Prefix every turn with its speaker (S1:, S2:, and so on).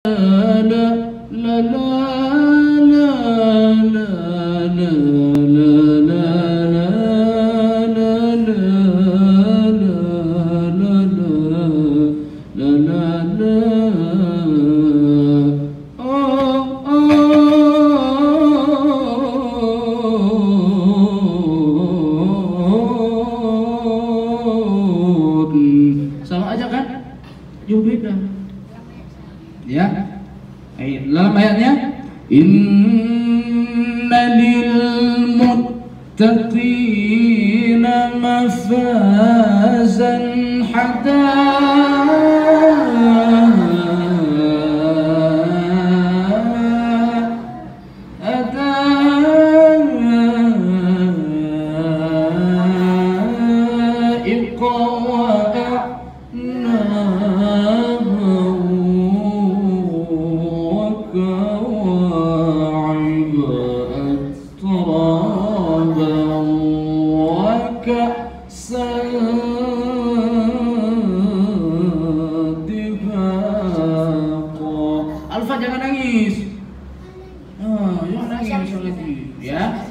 S1: Sama aja kan? Jauh beda. Ya. Dalam ayatnya, inna lil muttaqina mafazan Alfa jangan nangis. Jangan nangis lagi, ya.